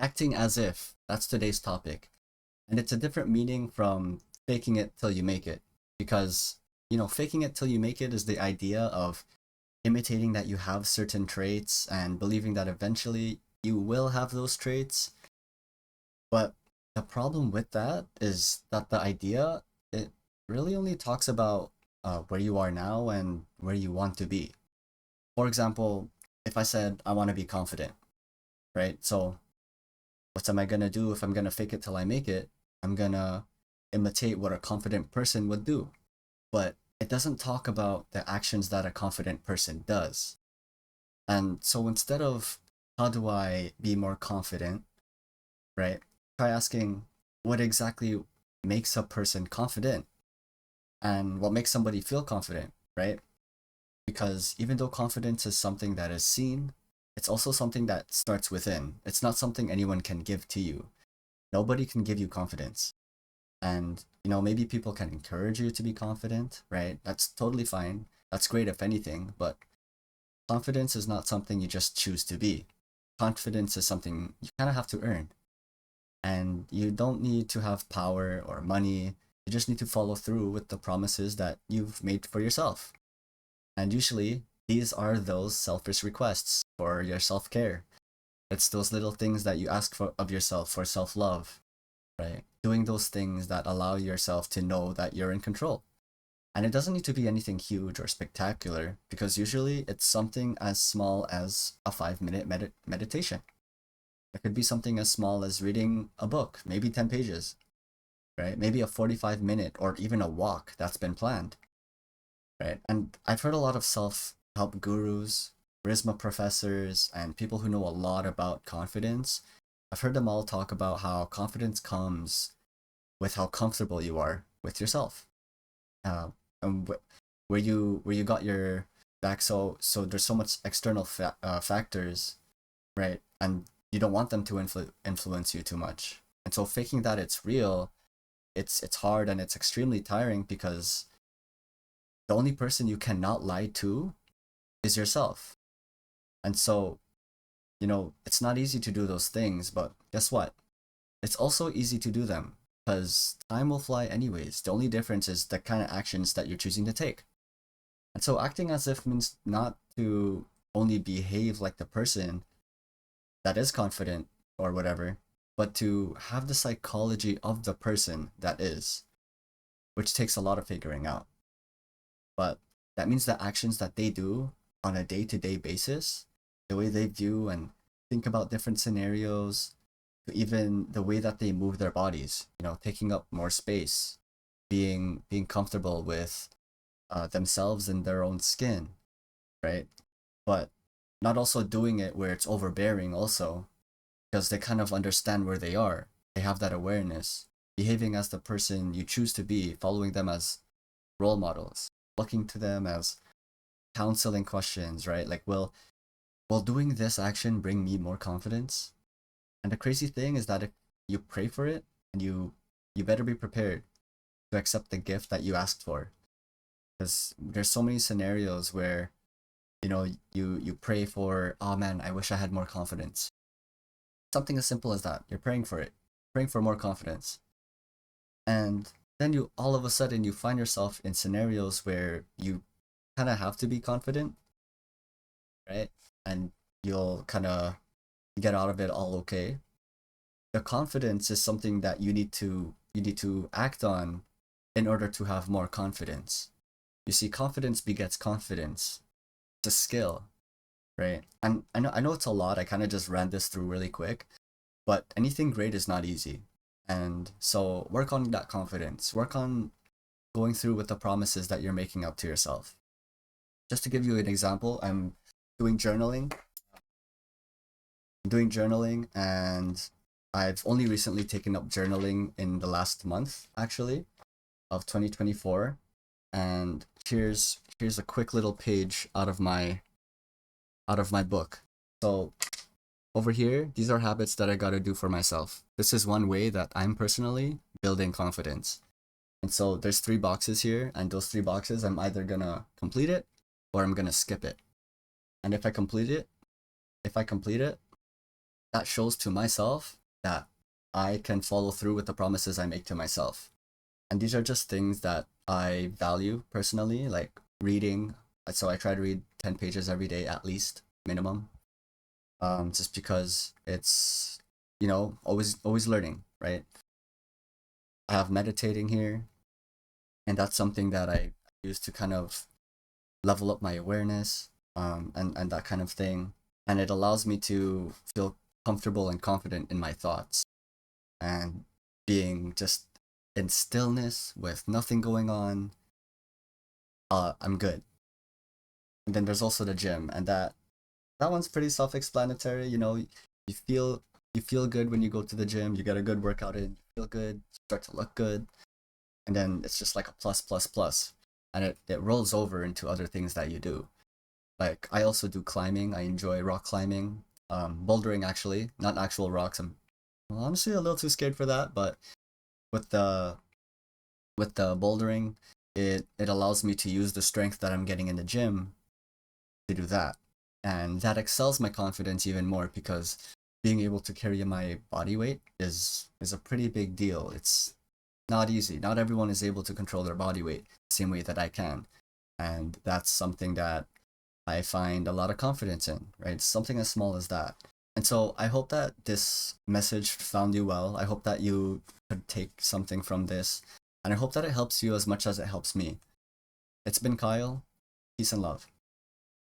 acting as if. That's today's topic. And it's a different meaning from faking it till you make it. Because, faking it till you make it is the idea of imitating that you have certain traits and believing that eventually you will have those traits. But the problem with that is that the idea, it really only talks about where you are now and where you want to be. For example, if I said I want to be confident, right? So what am I gonna do if I'm gonna fake it till I make it? I'm gonna imitate what a confident person would do. But it doesn't talk about the actions that a confident person does. And so instead of how do I be more confident, right? Try asking what exactly makes a person confident and what makes somebody feel confident, right? Because even though confidence is something that is seen, it's also something that starts within. It's not something anyone can give to you. Nobody can give you confidence. And, maybe people can encourage you to be confident, right? That's totally fine. That's great if anything, but confidence is not something you just choose to be. Confidence is something you kind of have to earn. And you don't need to have power or money. You just need to follow through with the promises that you've made for yourself. And usually, these are those selfish requests for your self care. It's those little things that you ask for of yourself for self love, right? Doing those things that allow yourself to know that you're in control. And it doesn't need to be anything huge or spectacular because usually it's something as small as a 5 minute meditation. It could be something as small as reading a book, maybe 10 pages, right? Maybe a 45-minute or even a walk that's been planned, right? And I've heard a lot of self help gurus, charisma professors, and people who know a lot about confidence. I've heard them all talk about how confidence comes with how comfortable you are with yourself, uh, and where you got your back. So there's so much external factors, right? And you don't want them to influence you too much. And so faking that it's real, it's hard and it's extremely tiring because the only person you cannot lie to is yourself. And so, it's not easy to do those things, but guess what? It's also easy to do them because time will fly anyways. The only difference is the kind of actions that you're choosing to take. And so acting as if means not to only behave like the person that is confident or whatever, but to have the psychology of the person that is, which takes a lot of figuring out. But that means the actions that they do on a day-to-day basis, the way they view and think about different scenarios, to even the way that they move their bodies, taking up more space, being comfortable with themselves and their own skin, right? But not also doing it where it's overbearing also, because they kind of understand where they are. They have that awareness, behaving as the person you choose to be, following them as role models, looking to them as counseling questions, right? Like, will doing this action bring me more confidence? And the crazy thing is that if you pray for it, and you better be prepared to accept the gift that you asked for, because there's so many scenarios where you pray for, oh man, I wish I had more confidence. Something as simple as that. You're praying for it, praying for more confidence, and then you all of a sudden you find yourself in scenarios where you kind of have to be confident, right? And you'll kind of get out of it all okay. The confidence is something that you need to act on in order to have more confidence. You see, confidence begets confidence. It's a skill, right? And I know it's a lot. I kind of just ran this through really quick, but anything great is not easy. And so work on that confidence. Work on going through with the promises that you're making up to yourself. Just to give you an example, doing journaling. I'm doing journaling and I've only recently taken up journaling in the last month actually of 2024. And here's a quick little page out of my book. So over here, these are habits that I gotta do for myself. This is one way that I'm personally building confidence. And so there's three boxes here, and those three boxes I'm either gonna complete it or I'm gonna skip it. And if I complete it, that shows to myself that I can follow through with the promises I make to myself. And these are just things that I value personally, like reading. So I try to read 10 pages every day at least, minimum. Just because it's, always learning, right? I have meditating here, and that's something that I use to kind of level up my awareness, and that kind of thing. And it allows me to feel comfortable and confident in my thoughts and being just in stillness with nothing going on. I'm good. And then there's also the gym, and that one's pretty self-explanatory. You feel you feel good when you go to the gym. You get a good workout in. You feel good. You start to look good, and then it's just like a plus plus plus, and it rolls over into other things that you do. Like I also do climbing. I enjoy rock climbing, bouldering actually, not actual rocks. I'm honestly a little too scared for that, but with the bouldering, it allows me to use the strength that I'm getting in the gym to do that. And that excels my confidence even more because being able to carry my body weight is a pretty big deal. It's not easy. Not everyone is able to control their body weight the same way that I can. And that's something that I find a lot of confidence in, right? Something as small as that. And so I hope that this message found you well. I hope that you could take something from this. And I hope that it helps you as much as it helps me. It's been Kyle. Peace and love.